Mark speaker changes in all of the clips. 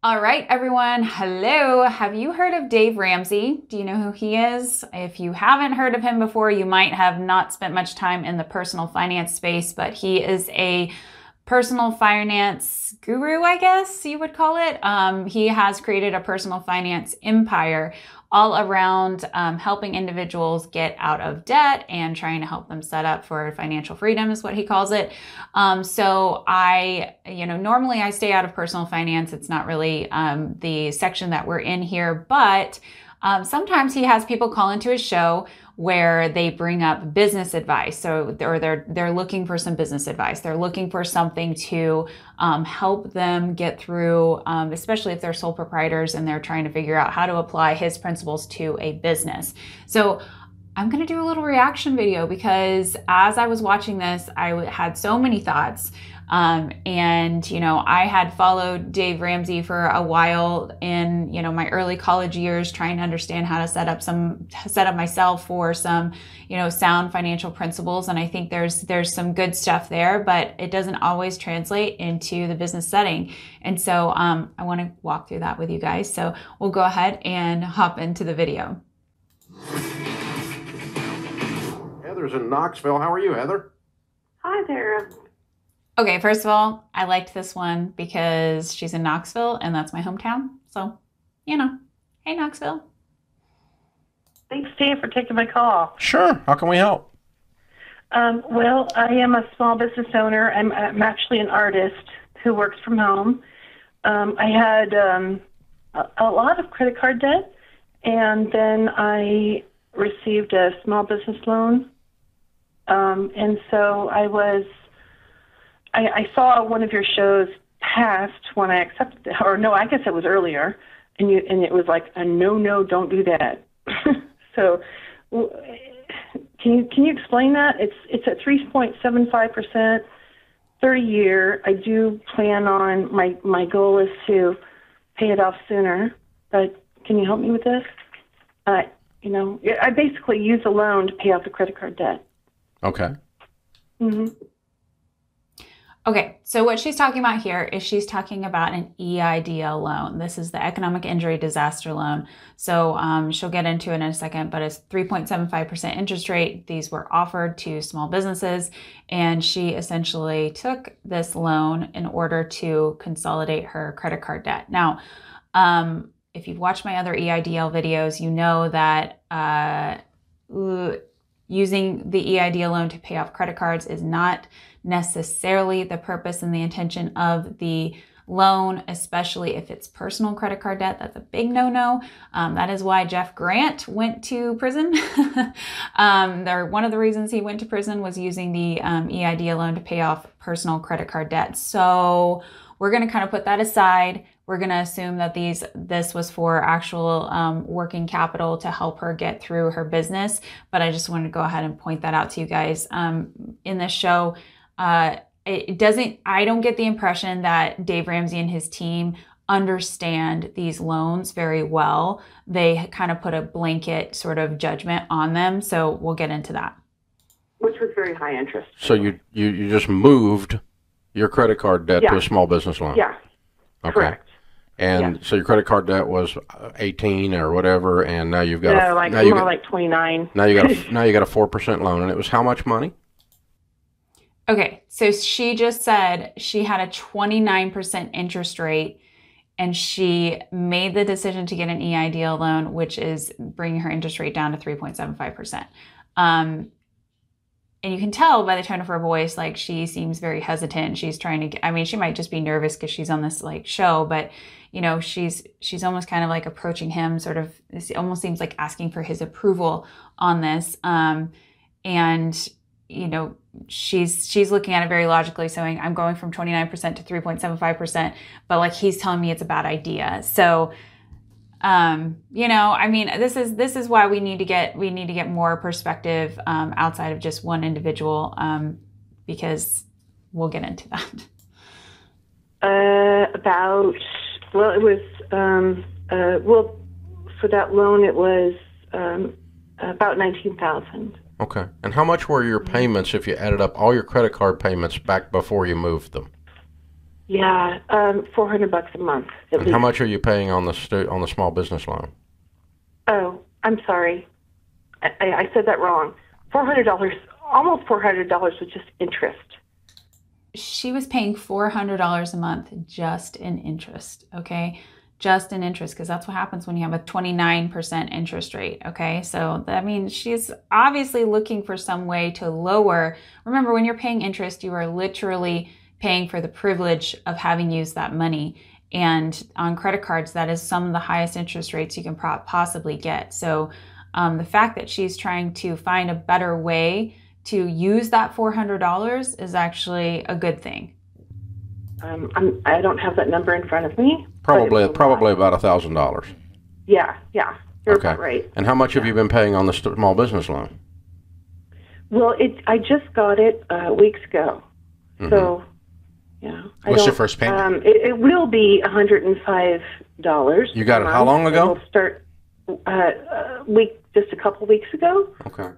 Speaker 1: All right, everyone. Hello. Have you heard of Dave Ramsey? Do you know who he is? If you haven't heard of him before, you might have not spent much time in the personal finance space, but he is a personal finance guru, I guess you would call it. He has created a personal finance empire all around helping individuals get out of debt and trying to help them set up for financial freedom is what he calls it. Normally I stay out of personal finance. It's not really the section that we're in here, but sometimes he has people call into his show where they bring up business advice. Or they're looking for some business advice. They're looking for something to help them get through, especially if they're sole proprietors and they're trying to figure out how to apply his principles to a business. So I'm going to do a little reaction video because as I was watching this, I had so many thoughts. I had followed Dave Ramsey for a while in, my early college years, trying to understand how to set up myself for some, sound financial principles. And I think there's some good stuff there, but it doesn't always translate into the business setting. And so, I want to walk through that with you guys. So we'll go ahead and hop into the video.
Speaker 2: Heather's in Knoxville. How are you, Heather?
Speaker 3: Hi there.
Speaker 1: Okay, first of all, I liked this one because she's in Knoxville and that's my hometown. So, hey, Knoxville.
Speaker 3: Thanks, Dave, for taking my call.
Speaker 2: Sure. How can we help?
Speaker 3: Well, I am a small business owner. I'm actually an artist who works from home. I had a lot of credit card debt, and then I received a small business loan. And so I saw one of your shows past when I accepted it, or no, I guess it was earlier, and it was like a no, don't do that. So, can you explain that? It's at 3.75%, 30-year. I do plan on my goal is to pay it off sooner, but can you help me with this? I basically use a loan to pay off the credit card debt.
Speaker 2: Okay.
Speaker 3: Mm-hmm.
Speaker 1: Okay, so what she's talking about here is she's talking about an EIDL loan. This is the Economic Injury Disaster Loan. So she'll get into it in a second, but it's 3.75% interest rate. These were offered to small businesses, and she essentially took this loan in order to consolidate her credit card debt. Now, if you've watched my other EIDL videos, you know that using the EIDL loan to pay off credit cards is not necessarily the purpose and the intention of the loan, especially if it's personal credit card debt. That's a big no-no. That is why Jeff Grant went to prison. One of the reasons he went to prison was using the EIDL loan to pay off personal credit card debt. So we're going to kind of put that aside. We're going to assume that this was for actual working capital to help her get through her business. But I just wanted to go ahead and point that out to you guys. In this show, I don't get the impression that Dave Ramsey and his team understand these loans very well. They kind of put a blanket sort of judgment on them. So we'll get into that.
Speaker 3: Which was very high interest.
Speaker 2: So you just moved your credit card debt to a small business loan?
Speaker 3: Yeah.
Speaker 2: Okay.
Speaker 3: Correct.
Speaker 2: And so your credit card debt was 18 or whatever, and now you've got
Speaker 3: like 29.
Speaker 2: Now you got a 4% loan, and it was how much money?
Speaker 1: Okay, so she just said she had a 29% interest rate, and she made the decision to get an EIDL loan, which is bringing her interest rate down to 3.75%. And you can tell by the tone of her voice, like she seems very hesitant. She's trying to she might just be nervous because she's on this show, but she's almost kind of like approaching him sort of, it almost seems like asking for his approval on this. She's looking at it very logically, saying, I'm going from 29% to 3.75%, but he's telling me it's a bad idea. So, this is why we need to get more perspective, outside of just one individual, because we'll get into that.
Speaker 3: For that loan, it was, about $19,000.
Speaker 2: Okay. And how much were your payments if you added up all your credit card payments back before you moved them?
Speaker 3: Yeah, $400 a month at
Speaker 2: And
Speaker 3: least.
Speaker 2: how much are you paying on the small business loan?
Speaker 3: Oh, I'm sorry. I said that wrong. $400, almost $400 was just interest.
Speaker 1: She was paying $400 a month just in interest, okay? Just in interest, because that's what happens when you have a 29% interest rate, okay? So, I mean, she's obviously looking for some way to lower. Remember, when you're paying interest, you are literally paying for the privilege of having used that money. And on credit cards, that is some of the highest interest rates you can possibly get. So, the fact that she's trying to find a better way to use that $400 is actually a good thing.
Speaker 3: I don't have that number in front of me.
Speaker 2: Probably about $1,000.
Speaker 3: Yeah, you're
Speaker 2: Okay.
Speaker 3: about right.
Speaker 2: And how much have you been paying on the small business loan?
Speaker 3: Well, I just got it weeks ago, so yeah.
Speaker 4: What's your first payment?
Speaker 3: It will be $105.
Speaker 2: You got it how long ago?
Speaker 3: It'll start just a couple weeks ago.
Speaker 2: Okay.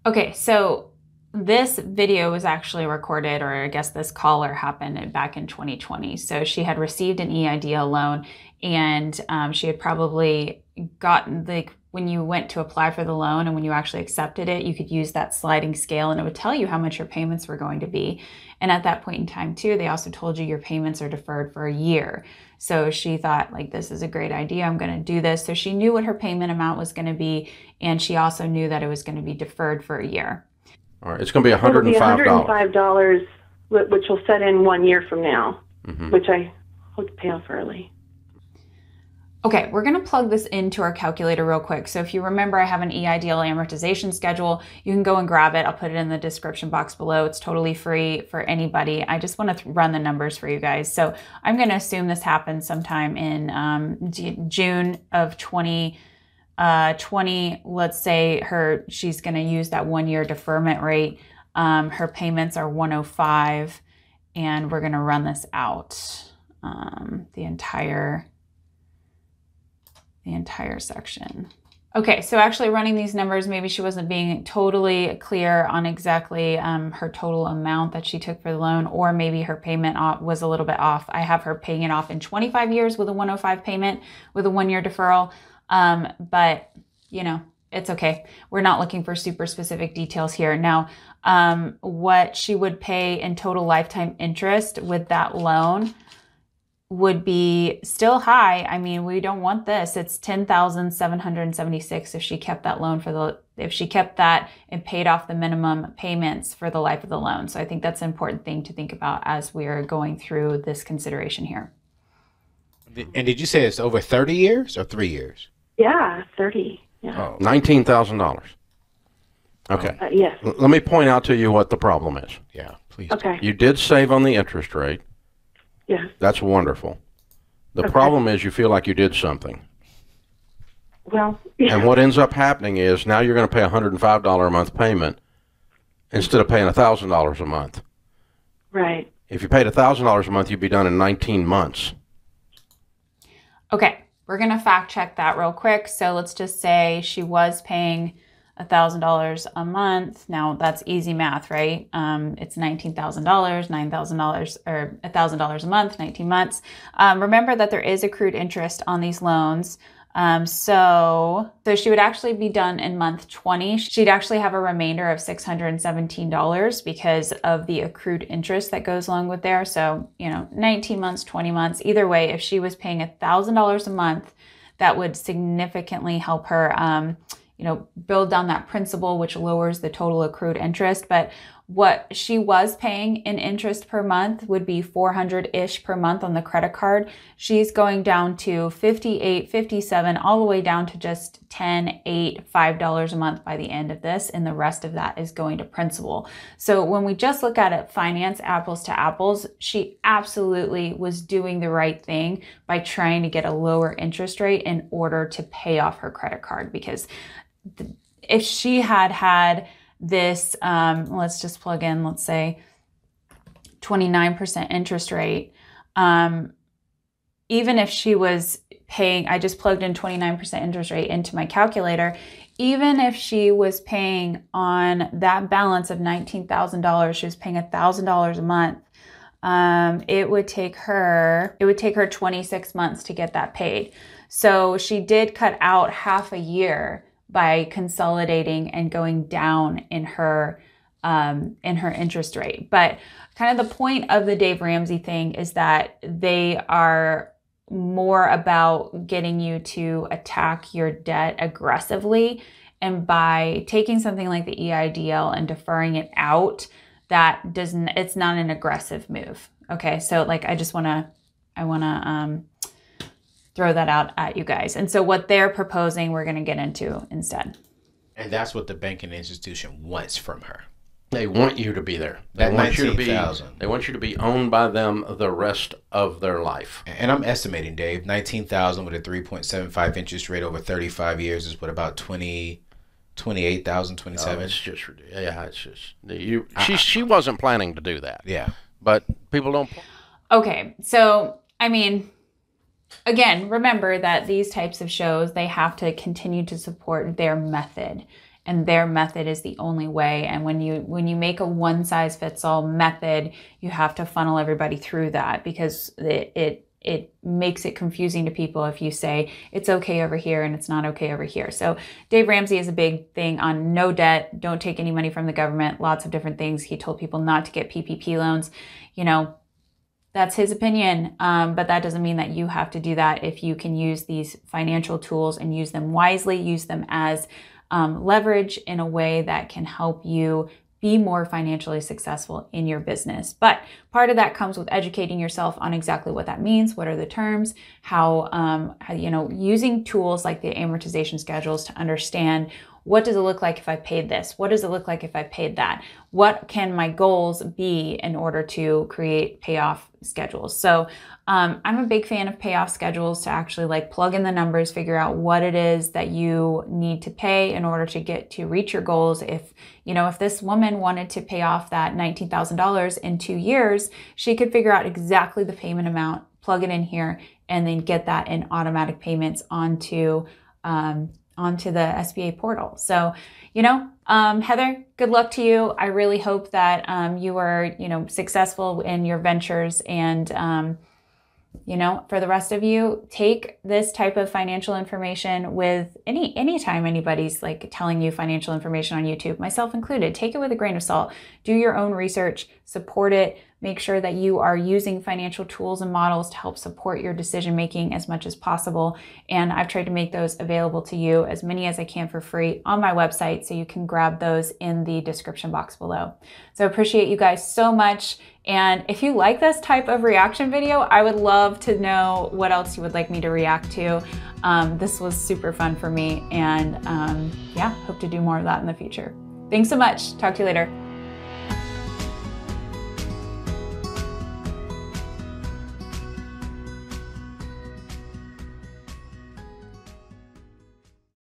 Speaker 1: Okay, so this video was actually recorded, or I guess this caller happened back in 2020. So she had received an EIDL loan, and she had probably gotten, like, when you went to apply for the loan and when you actually accepted it, you could use that sliding scale and it would tell you how much your payments were going to be. And at that point in time too, they also told you your payments are deferred for a year. So she thought, like, this is a great idea, I'm going to do this. So she knew what her payment amount was going to be, and she also knew that it was going to be deferred for a year.
Speaker 2: All right, it's going to be $105.
Speaker 3: It'll be $105, which will set in 1 year from now, which I hope to pay off early.
Speaker 1: Okay, we're going to plug this into our calculator real quick. So if you remember, I have an EIDL amortization schedule. You can go and grab it. I'll put it in the description box below. It's totally free for anybody. I just want to run the numbers for you guys. So I'm going to assume this happened sometime in June of 2020. Let's say she's going to use that 1 year deferment rate. Her payments are $105, and we're going to run this out, the entire section. Okay, so actually running these numbers, maybe she wasn't being totally clear on exactly her total amount that she took for the loan, or maybe her payment was a little bit off. I have her paying it off in 25 years with a 105 payment with a 1 year deferral, but you know, it's okay. We're not looking for super specific details here. Now, what she would pay in total lifetime interest with that loan would be still high. I mean, we don't want this. It's $10,776 if she kept that loan if she kept that and paid off the minimum payments for the life of the loan. So I think that's an important thing to think about as we're going through this consideration here.
Speaker 4: And did you say it's over 30 years or 3 years?
Speaker 3: Yeah, 30. Yeah.
Speaker 4: Oh.
Speaker 2: $19,000. Okay.
Speaker 3: Yes.
Speaker 2: Let me point out to you what the problem is.
Speaker 4: Yeah, please.
Speaker 3: Okay.
Speaker 2: You did save on the interest rate.
Speaker 3: Yes.
Speaker 2: That's wonderful. The problem is you feel like you did something.
Speaker 3: Well, yeah.
Speaker 2: And what ends up happening is now you're going to pay a $105 a month payment instead of paying $1,000 a month.
Speaker 3: Right.
Speaker 2: If you paid $1,000 a month, you'd be done in 19 months.
Speaker 1: Okay, we're going to fact check that real quick. So let's just say she was paying $1,000 a month. Now that's easy math, right? It's $19,000, $9,000, or $1,000 a month, 19 months. Remember that there is accrued interest on these loans. So she would actually be done in month 20. She'd actually have a remainder of $617 because of the accrued interest that goes along with there. So, you know, 19 months, 20 months, either way, if she was paying $1,000 a month, that would significantly help her, you know, build down that principal, which lowers the total accrued interest. But what she was paying in interest per month would be $400-ish per month on the credit card. She's going down to $58, $57, all the way down to just $10, $8, $5 a month by the end of this, and the rest of that is going to principal. So when we just look at it, finance apples to apples, she absolutely was doing the right thing by trying to get a lower interest rate in order to pay off her credit card. Because if she had this, let's just plug in, let's say 29% interest rate, even if she was paying, I just plugged in 29% interest rate into my calculator, even if she was paying on that balance of $19,000, she was paying $1,000 a month, it would take her 26 months to get that paid. So she did cut out half a year by consolidating and going down in her interest rate. But kind of the point of the Dave Ramsey thing is that they are more about getting you to attack your debt aggressively. And by taking something like the EIDL and deferring it out, it's not an aggressive move. Okay. So like, I want to throw that out at you guys. And so what they're proposing, we're going to get into instead.
Speaker 4: And that's what the banking institution wants from her.
Speaker 2: They want you to be there.
Speaker 4: That 19,000.
Speaker 2: They want you to be owned by them the rest of their life.
Speaker 4: And I'm estimating, Dave, 19,000 with a 3.75 interest rate over 35 years is what, about 28,000, 27.
Speaker 2: It's just, yeah, it's just she wasn't planning to do that.
Speaker 4: Yeah,
Speaker 2: but people don't.
Speaker 1: Okay, so I mean, again, remember that these types of shows, they have to continue to support their method. And their method is the only way. And when you make a one-size-fits-all method, you have to funnel everybody through that, because it makes it confusing to people if you say it's okay over here and it's not okay over here. So Dave Ramsey is a big thing on no debt, don't take any money from the government, lots of different things. He told people not to get PPP loans. You know, that's his opinion, but that doesn't mean that you have to do that. If you can use these financial tools and use them wisely, use them as leverage in a way that can help you be more financially successful in your business. But part of that comes with educating yourself on exactly what that means, what are the terms, how using tools like the amortization schedules to understand, what does it look like if I paid this? What does it look like if I paid that? What can my goals be in order to create payoff schedules? So I'm a big fan of payoff schedules to actually like plug in the numbers, figure out what it is that you need to pay in order to reach your goals. If this woman wanted to pay off that $19,000 in 2 years, she could figure out exactly the payment amount, plug it in here, and then get that in automatic payments onto the SBA portal. So, Heather, good luck to you. I really hope that you are, successful in your ventures. And, for the rest of you, take this type of financial information with anytime anybody's like telling you financial information on YouTube, myself included. Take it with a grain of salt. Do your own research, support it. Make sure that you are using financial tools and models to help support your decision making as much as possible. And I've tried to make those available to you, as many as I can for free, on my website, so you can grab those in the description box below. So I appreciate you guys so much. And if you like this type of reaction video, I would love to know what else you would like me to react to. This was super fun for me, and hope to do more of that in the future. Thanks so much. Talk to you later.